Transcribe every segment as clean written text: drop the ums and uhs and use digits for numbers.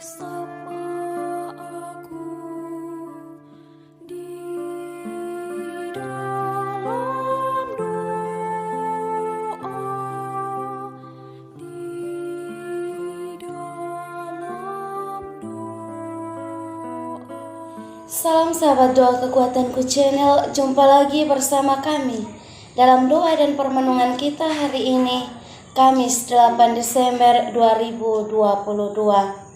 Sapa aku di dalam doa, di dalam doa. Salam sahabat doa kekuatanku channel, jumpa lagi bersama kami dalam doa dan permenungan kita hari ini, Kamis 8 Desember 2022.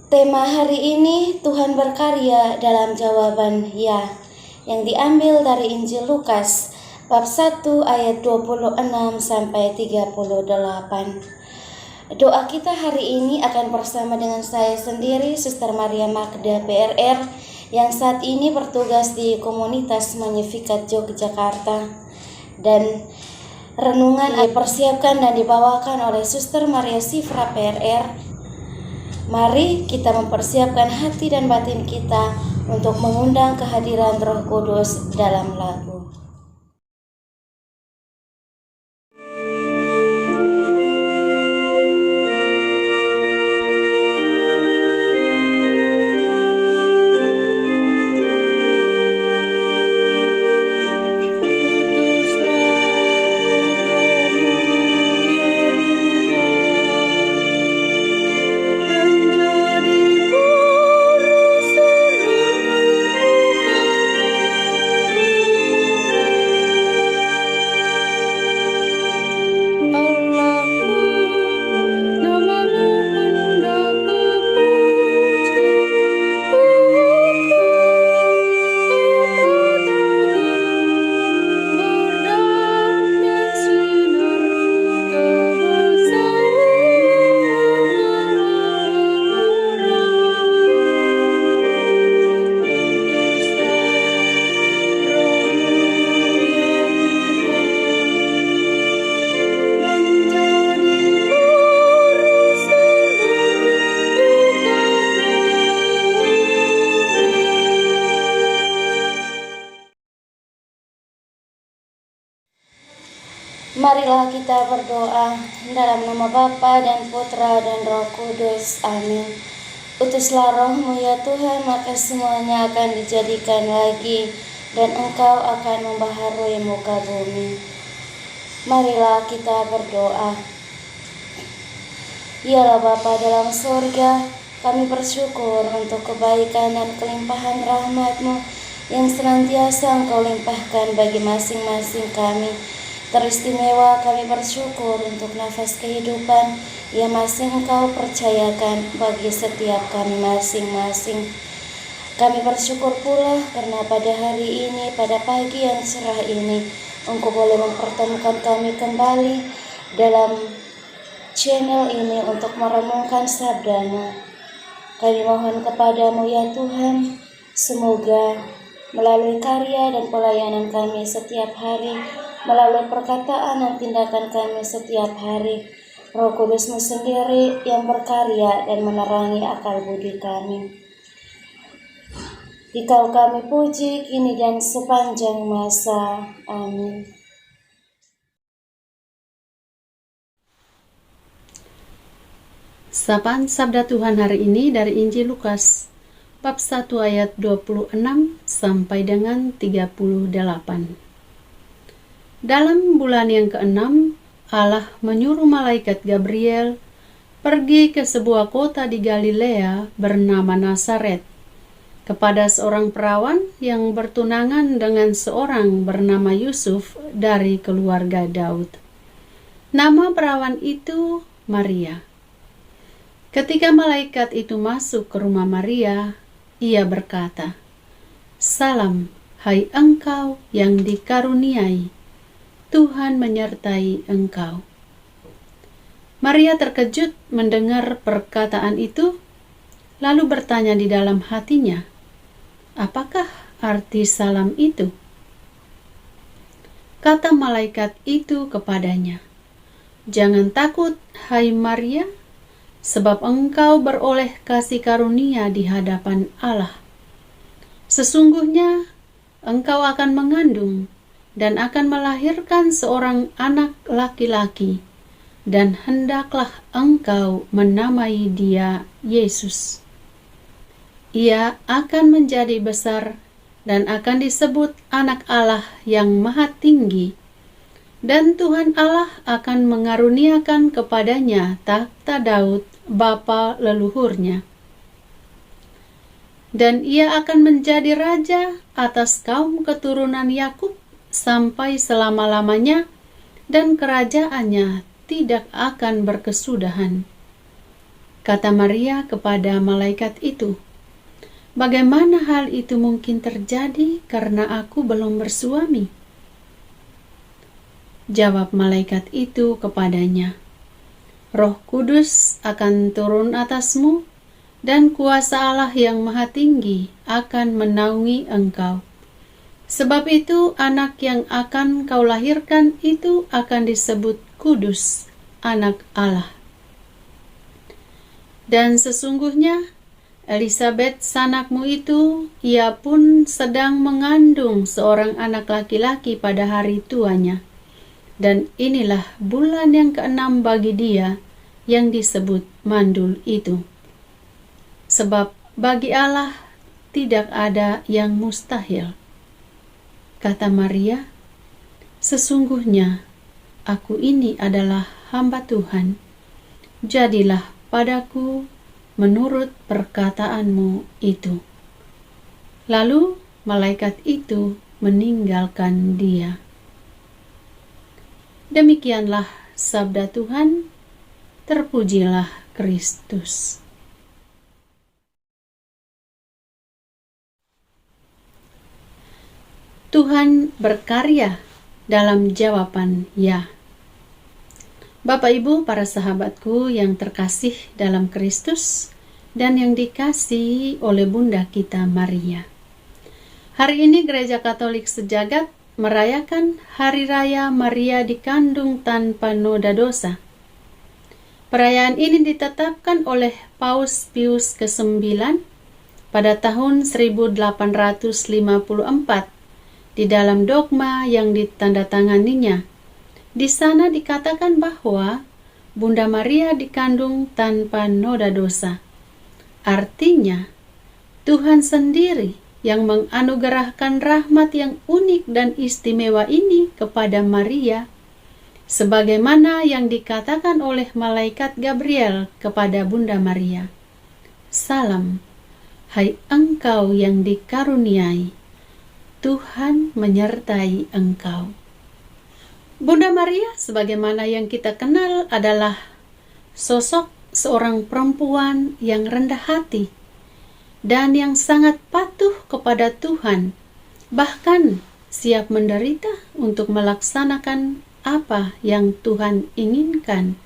Tema hari ini, Tuhan berkarya dalam jawaban ya, yang diambil dari Injil Lukas bab 1 ayat 26 sampai 38. Doa kita hari ini akan bersama dengan saya sendiri, Suster Maria Magda PRR, yang saat ini bertugas di komunitas Magnificat Yogyakarta. Dan renungan dipersiapkan dan dibawakan oleh Suster Maria Sifra PRR. Mari kita mempersiapkan hati dan batin kita untuk mengundang kehadiran Roh Kudus dalam lagu. Marilah kita berdoa dalam nama Bapa dan Putra dan Roh Kudus. Amin. Utuslah Roh-Mu ya Tuhan, maka semuanya akan dijadikan lagi, dan Engkau akan membaharui muka bumi. Marilah kita berdoa. Yalah Bapa dalam surga, kami bersyukur untuk kebaikan dan kelimpahan rahmat-Mu yang senantiasa Engkau limpahkan bagi masing-masing kami. Teristimewa kami bersyukur untuk nafas kehidupan yang masih Engkau percayakan bagi setiap kami masing-masing. Kami bersyukur pula karena pada hari ini, pada pagi yang cerah ini, Engkau boleh mempertemukan kami kembali dalam channel ini untuk merenungkan sabda-Mu. Kami mohon kepadamu ya Tuhan, semoga melalui karya dan pelayanan kami setiap hari, melalui perkataan dan tindakan kami setiap hari, Roh Kudus-Mu sendiri yang berkarya dan menerangi akal budi kami. Dikau kami puji kini dan sepanjang masa. Amin. Sapaan Sabda Tuhan hari ini dari Injil Lukas bab 1 ayat 26 sampai dengan 38. Dalam bulan yang ke-6, Allah menyuruh malaikat Gabriel pergi ke sebuah kota di Galilea bernama Nazaret, kepada seorang perawan yang bertunangan dengan seorang bernama Yusuf dari keluarga Daud. Nama perawan itu Maria. Ketika malaikat itu masuk ke rumah Maria, ia berkata, "Salam, hai engkau yang dikaruniai, Tuhan menyertai engkau." Maria terkejut mendengar perkataan itu, lalu bertanya di dalam hatinya, "Apakah arti salam itu?" Kata malaikat itu kepadanya, "Jangan takut, hai Maria, sebab engkau beroleh kasih karunia di hadapan Allah. Sesungguhnya engkau akan mengandung dan akan melahirkan seorang anak laki-laki, dan hendaklah engkau menamai dia Yesus. Ia akan menjadi besar dan akan disebut Anak Allah yang Maha Tinggi, dan Tuhan Allah akan mengaruniakan kepadanya takhta Daud bapa leluhurnya. Dan ia akan menjadi raja atas kaum keturunan Yakub sampai selama-lamanya, dan kerajaannya tidak akan berkesudahan. Kata Maria kepada malaikat itu, "Bagaimana hal itu mungkin terjadi karena aku belum bersuami?" Jawab malaikat itu kepadanya, "Roh Kudus akan turun atasmu, dan kuasa Allah yang Maha Tinggi akan menaungi engkau. Sebab itu anak yang akan kau lahirkan itu akan disebut Kudus, Anak Allah. Dan sesungguhnya Elisabet sanakmu itu, ia pun sedang mengandung seorang anak laki-laki pada hari tuanya. Dan inilah bulan yang ke-6 bagi dia yang disebut mandul itu. Sebab bagi Allah tidak ada yang mustahil." Kata Maria, "Sesungguhnya aku ini adalah hamba Tuhan. Jadilah padaku menurut perkataanmu itu." Lalu malaikat itu meninggalkan dia. Demikianlah sabda Tuhan. Terpujilah Kristus. Tuhan berkarya dalam jawaban ya. Bapak Ibu, para sahabatku yang terkasih dalam Kristus dan yang dikasihi oleh Bunda kita Maria. Hari ini Gereja Katolik sejagat merayakan Hari Raya Maria dikandung tanpa noda dosa. Perayaan ini ditetapkan oleh Paus Pius ke-9 pada tahun 1854 di dalam dogma yang ditandatanganinya. Di sana dikatakan bahwa Bunda Maria dikandung tanpa noda dosa. Artinya, Tuhan sendiri yang menganugerahkan rahmat yang unik dan istimewa ini kepada Maria, sebagaimana yang dikatakan oleh malaikat Gabriel kepada Bunda Maria. "Salam, hai engkau yang dikaruniai, Tuhan menyertai engkau." Bunda Maria, sebagaimana yang kita kenal, adalah sosok seorang perempuan yang rendah hati dan yang sangat patuh kepada Tuhan, bahkan siap menderita untuk melaksanakan apa yang Tuhan inginkan,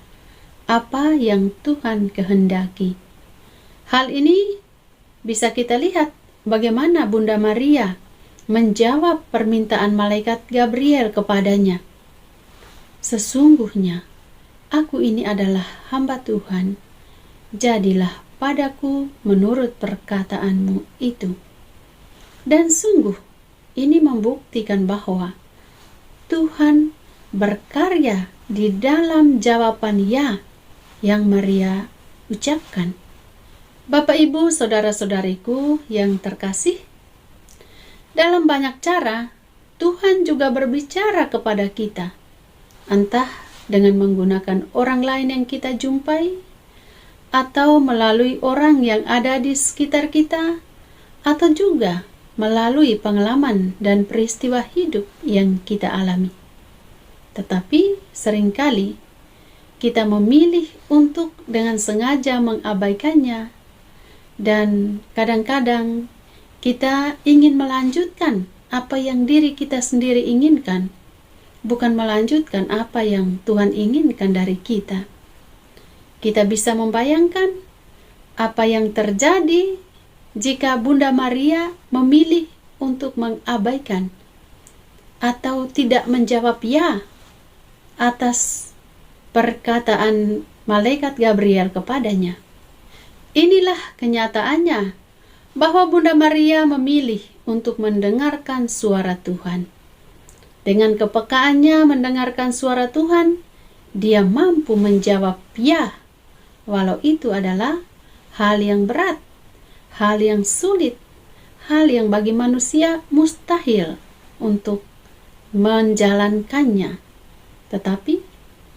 apa yang Tuhan kehendaki. Hal ini bisa kita lihat bagaimana Bunda Maria menjawab permintaan malaikat Gabriel kepadanya. "Sesungguhnya aku ini adalah hamba Tuhan, jadilah padaku menurut perkataanmu itu." Dan sungguh ini membuktikan bahwa Tuhan berkarya di dalam jawaban ya yang Maria ucapkan. Bapak, Ibu, saudara-saudariku yang terkasih, dalam banyak cara Tuhan juga berbicara kepada kita, entah dengan menggunakan orang lain yang kita jumpai, atau melalui orang yang ada di sekitar kita, atau juga melalui pengalaman dan peristiwa hidup yang kita alami. Tetapi seringkali kita memilih untuk dengan sengaja mengabaikannya, dan kadang-kadang kita ingin melanjutkan apa yang diri kita sendiri inginkan, bukan melanjutkan apa yang Tuhan inginkan dari kita. Kita bisa membayangkan apa yang terjadi jika Bunda Maria memilih untuk mengabaikan atau tidak menjawab ya atas perkataan malaikat Gabriel kepadanya. Inilah kenyataannya, bahwa Bunda Maria memilih untuk mendengarkan suara Tuhan. Dengan kepekaannya mendengarkan suara Tuhan, dia mampu menjawab ya, walau itu adalah hal yang berat, hal yang sulit, hal yang bagi manusia mustahil untuk menjalankannya. Tetapi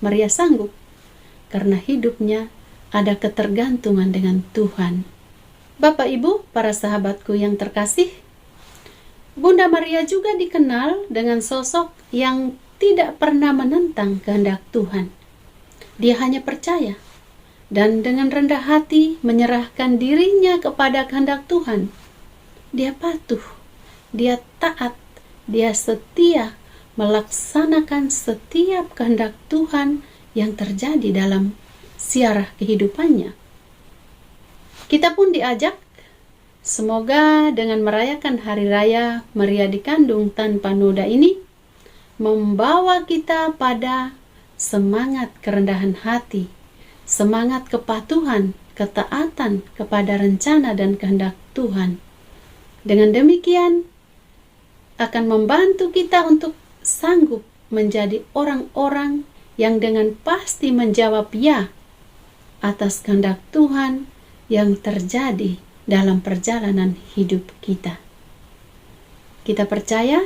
Maria sanggup karena hidupnya ada ketergantungan dengan Tuhan. Bapak Ibu, para sahabatku yang terkasih, Bunda Maria juga dikenal dengan sosok yang tidak pernah menentang kehendak Tuhan. Dia hanya percaya dan dengan rendah hati menyerahkan dirinya kepada kehendak Tuhan. Dia patuh, dia taat, dia setia melaksanakan setiap kehendak Tuhan yang terjadi dalam siarah kehidupannya. Kita pun diajak, semoga dengan merayakan Hari Raya Maria dikandung tanpa noda ini, membawa kita pada semangat kerendahan hati, semangat kepatuhan, ketaatan kepada rencana dan kehendak Tuhan. Dengan demikian, akan membantu kita untuk sanggup menjadi orang-orang yang dengan pasti menjawab ya atas kehendak Tuhan yang terjadi dalam perjalanan hidup kita. Kita percaya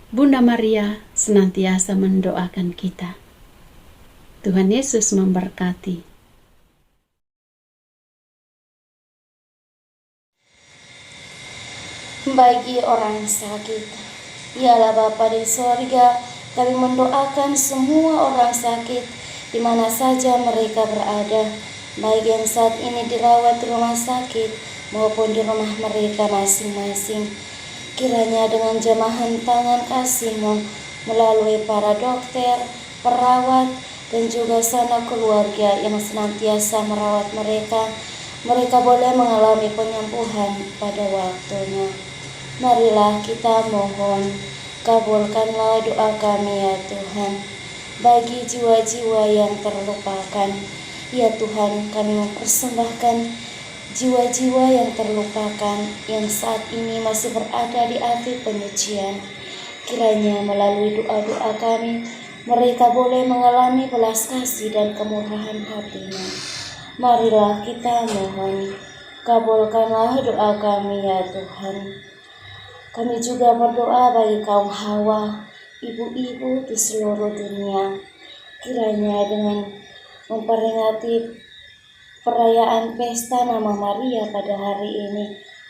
Bunda Maria senantiasa mendoakan kita. Tuhan Yesus memberkati. Bagi orang sakit, ialah Bapa di sorga, kami mendoakan semua orang sakit di mana saja mereka berada, baik yang saat ini dirawat di rumah sakit maupun di rumah mereka masing-masing. Kiranya dengan jamahan tangan kasih-Mu melalui para dokter, perawat, dan juga sanak keluarga yang senantiasa merawat mereka, mereka boleh mengalami penyembuhan pada waktunya. Marilah kita mohon, kabulkanlah doa kami ya Tuhan, bagi jiwa-jiwa yang terlupakan. Ya Tuhan, kami mempersembahkan jiwa-jiwa yang terlupakan yang saat ini masih berada di api penyucian. Kiranya melalui doa-doa kami, mereka boleh mengalami belas kasih dan kemurahan hati-Mu. Marilah kita mohon, kabulkanlah doa kami ya Tuhan. Kami juga berdoa bagi kaum hawa, ibu-ibu di seluruh dunia. Kiranya dengan memperingati perayaan pesta nama Maria pada hari ini,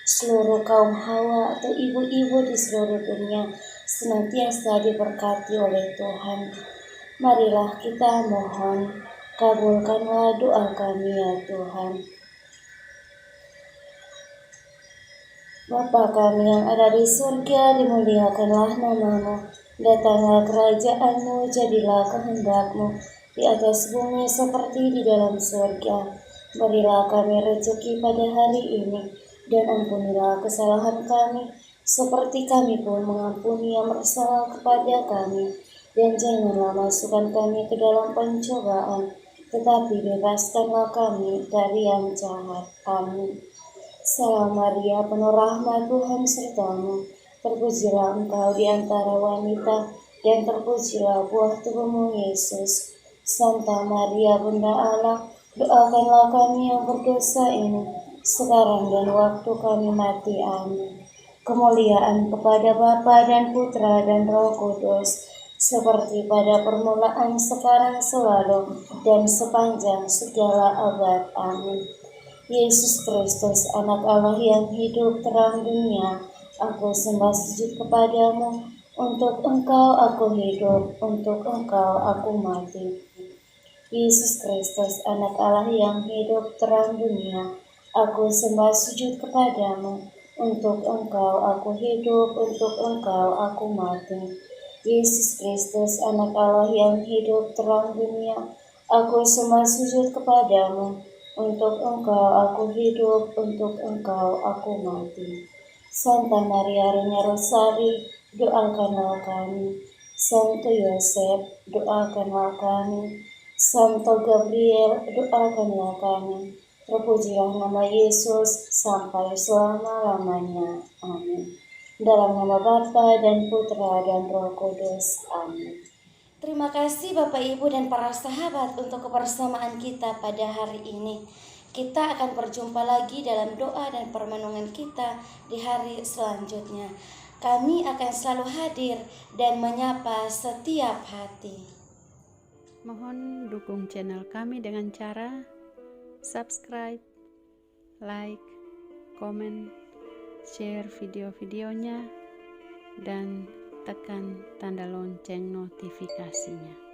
seluruh kaum hawa atau ibu-ibu di seluruh dunia senantiasa diberkati oleh Tuhan. Marilah kita mohon, kabulkanlah doa kami ya Tuhan. Bapa kami yang ada di surga, dimuliakanlah nama-Mu, datanglah kerajaan-Mu, jadilah kehendak-Mu di atas bumi seperti di dalam surga. Berilah kami rezeki pada hari ini, dan ampunilah kesalahan kami, seperti kami pun mengampuni yang bersalah kepada kami. Dan janganlah masukkan kami ke dalam pencobaan, tetapi bebaskanlah kami dari yang jahat. Amin. Salam Maria, penuh rahmat, Tuhan sertamu. Terpujilah engkau di antara wanita, dan terpujilah buah tubuhmu Yesus. Santa Maria, Bunda Allah, doakanlah kami yang berdosa ini, sekarang dan waktu kami mati. Amin. Kemuliaan kepada Bapa dan Putra dan Roh Kudus, seperti pada permulaan, sekarang, selalu, dan sepanjang segala abad. Amin. Yesus Kristus, Anak Allah yang hidup terang dunia, aku sembah sujud kepadamu. Untuk Engkau aku hidup, untuk Engkau aku mati. Yesus Kristus, Anak Allah yang hidup terang dunia, aku sembah sujud kepadamu. Untuk Engkau aku hidup, untuk Engkau aku mati. Yesus Kristus, Anak Allah yang hidup terang dunia, aku sembah sujud kepadamu. Untuk Engkau aku hidup, untuk Engkau aku mati. Santa Maria Reina Rosari, doakanlah kami. Santo Yosef, doakanlah kami. Santo Gabriel, doakanlah kami. Terpujilah nama Yesus sampai selama-lamanya. Amin. Dalam nama Bapa dan Putra dan Roh Kudus. Amin. Terima kasih Bapak Ibu dan para sahabat untuk kebersamaan kita pada hari ini. Kita akan berjumpa lagi dalam doa dan permenungan kita di hari selanjutnya. Kami akan selalu hadir dan menyapa setiap hati. Mohon dukung channel kami dengan cara subscribe, like, komen, share video-videonya, dan tekan tanda lonceng notifikasinya.